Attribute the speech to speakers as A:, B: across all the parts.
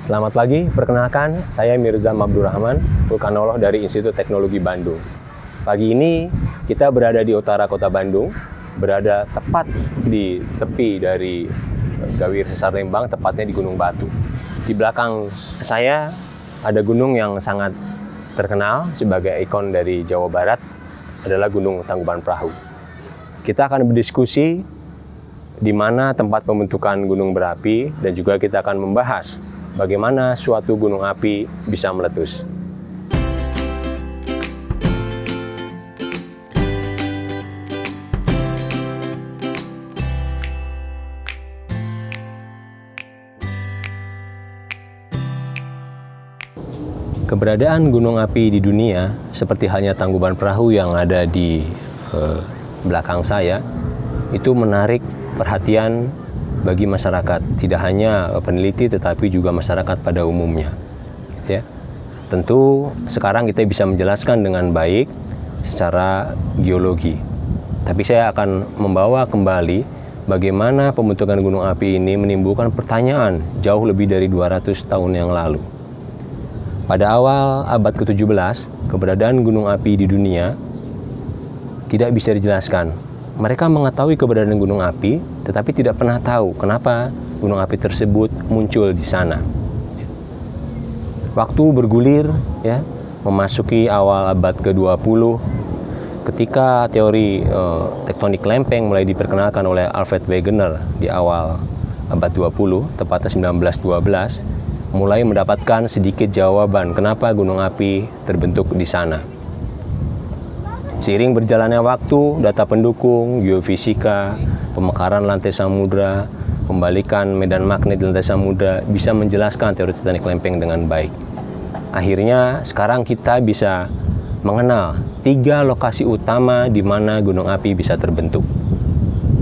A: Selamat pagi, perkenalkan saya Mirza Mabdurrahman, vulkanolog dari Institut Teknologi Bandung. Pagi ini kita berada di utara kota Bandung, berada tepat di tepi dari Gawir Sesar Lembang, tepatnya di Gunung Batu. Di belakang saya ada gunung yang sangat terkenal sebagai ikon dari Jawa Barat, adalah Gunung Tangkuban Perahu. Kita akan berdiskusi di mana tempat pembentukan gunung berapi, dan juga kita akan membahas bagaimana suatu gunung api bisa meletus. Keberadaan gunung api di dunia, seperti halnya Tangkuban Perahu yang ada di belakang saya, itu menarik perhatian bagi masyarakat, tidak hanya peneliti tetapi juga masyarakat pada umumnya. Ya, tentu sekarang kita bisa menjelaskan dengan baik secara geologi, tapi saya akan membawa kembali bagaimana pembentukan gunung api ini menimbulkan pertanyaan jauh lebih dari 200 tahun yang lalu. Pada awal abad ke-17, keberadaan gunung api di dunia tidak bisa dijelaskan. Mereka mengetahui keberadaan gunung api, tetapi tidak pernah tahu kenapa gunung api tersebut muncul di sana. Waktu bergulir, ya, memasuki awal abad ke-20, ketika teori tektonik lempeng mulai diperkenalkan oleh Alfred Wegener di awal abad 20, tepatnya 1912, mulai mendapatkan sedikit jawaban kenapa gunung api terbentuk di sana. Seiring berjalannya waktu, data pendukung, geofisika, pemekaran lantai samudra, pembalikan medan magnet di lantai samudra bisa menjelaskan teori tektonik lempeng dengan baik. Akhirnya sekarang kita bisa mengenal 3 lokasi utama di mana gunung api bisa terbentuk.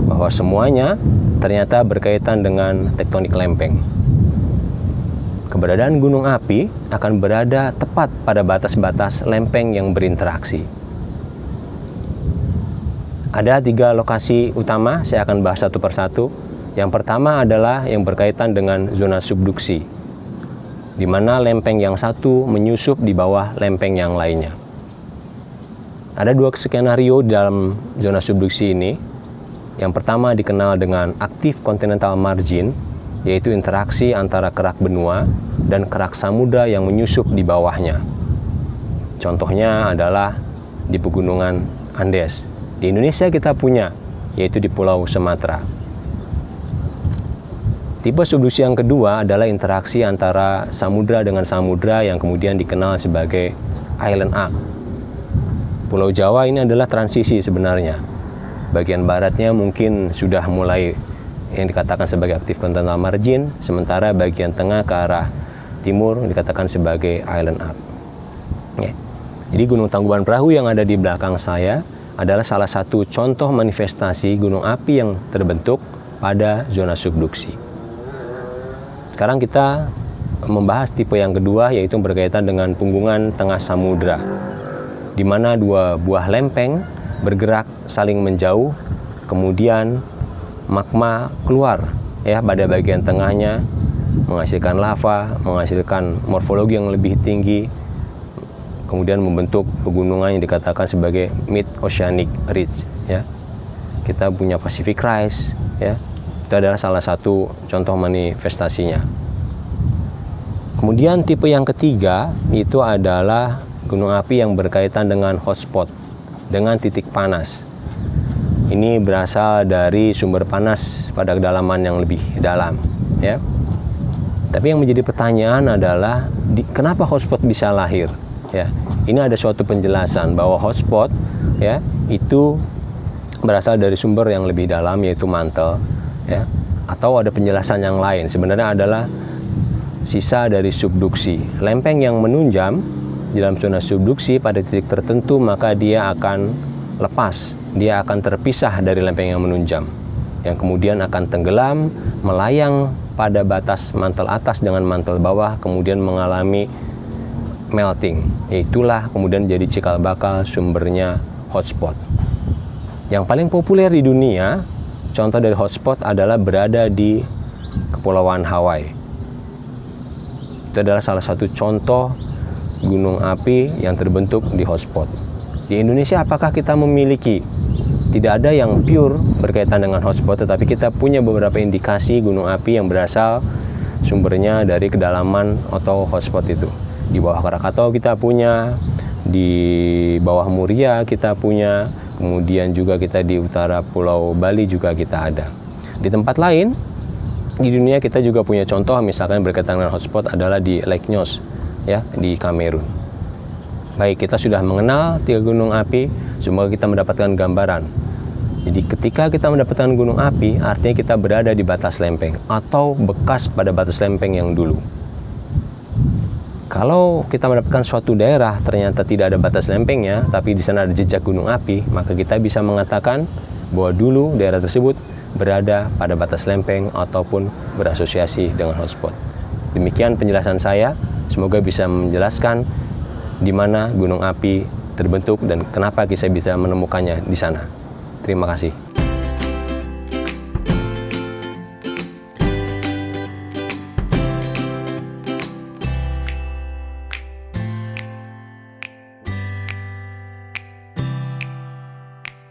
A: Bahwa semuanya ternyata berkaitan dengan tektonik lempeng. Keberadaan gunung api akan berada tepat pada batas-batas lempeng yang berinteraksi. Ada 3 lokasi utama, saya akan bahas satu persatu. Yang pertama adalah yang berkaitan dengan zona subduksi, di mana lempeng yang satu menyusup di bawah lempeng yang lainnya. Ada 2 skenario di dalam zona subduksi ini. Yang pertama dikenal dengan active continental margin, yaitu interaksi antara kerak benua dan kerak samudra yang menyusup di bawahnya. Contohnya adalah di pegunungan Andes. Di Indonesia kita punya, yaitu di Pulau Sumatera. Tipe subduksi yang kedua adalah interaksi antara samudra dengan samudra yang kemudian dikenal sebagai island arc. Pulau Jawa ini adalah transisi sebenarnya. Bagian baratnya mungkin sudah mulai yang dikatakan sebagai active continental margin, sementara bagian tengah ke arah timur dikatakan sebagai island arc. Ya. Jadi Gunung Tangkuban Perahu yang ada di belakang saya adalah salah satu contoh manifestasi gunung api yang terbentuk pada zona subduksi. Sekarang kita membahas tipe yang kedua, yaitu berkaitan dengan punggungan tengah samudra, di mana 2 buah lempeng bergerak saling menjauh, kemudian magma keluar, ya, pada bagian tengahnya, menghasilkan lava, menghasilkan morfologi yang lebih tinggi, kemudian membentuk pegunungan yang dikatakan sebagai mid-oceanic ridge. Ya, kita punya Pacific Rise. Ya, itu adalah salah satu contoh manifestasinya. Kemudian tipe yang ketiga itu adalah gunung api yang berkaitan dengan hotspot, dengan titik panas. Ini berasal dari sumber panas pada kedalaman yang lebih dalam. Ya, tapi yang menjadi pertanyaan adalah kenapa hotspot bisa lahir? Ya, ini ada suatu penjelasan bahwa hotspot, ya, itu berasal dari sumber yang lebih dalam, yaitu mantel, ya, atau ada penjelasan yang lain. Sebenarnya adalah sisa dari subduksi. Lempeng yang menunjam di dalam zona subduksi pada titik tertentu, maka dia akan lepas, dia akan terpisah dari lempeng yang menunjam, yang kemudian akan tenggelam, melayang pada batas mantel atas dengan mantel bawah, kemudian mengalami melting. Itulah kemudian jadi cikal bakal sumbernya hotspot. Yang paling populer di dunia, contoh dari hotspot adalah berada di Kepulauan Hawaii. Itu adalah salah satu contoh gunung api yang terbentuk di hotspot. Di Indonesia apakah kita memiliki? Tidak ada yang pure berkaitan dengan hotspot, tetapi kita punya beberapa indikasi gunung api yang berasal sumbernya dari kedalaman atau hotspot itu. Di bawah Krakatau kita punya, di bawah Muria kita punya, kemudian juga kita di utara Pulau Bali juga kita ada. Di tempat lain di dunia kita juga punya contoh, misalkan berkaitan dengan hotspot adalah di Lake Nyos, ya, di Kamerun. Baik, kita sudah mengenal 3 gunung api, semoga kita mendapatkan gambaran. Jadi ketika kita mendapatkan gunung api, artinya kita berada di batas lempeng atau bekas pada batas lempeng yang dulu. Kalau kita mendapatkan suatu daerah ternyata tidak ada batas lempengnya, tapi di sana ada jejak gunung api, maka kita bisa mengatakan bahwa dulu daerah tersebut berada pada batas lempeng ataupun berasosiasi dengan hotspot. Demikian penjelasan saya, semoga bisa menjelaskan di mana gunung api terbentuk dan kenapa kita bisa menemukannya di sana. Terima kasih.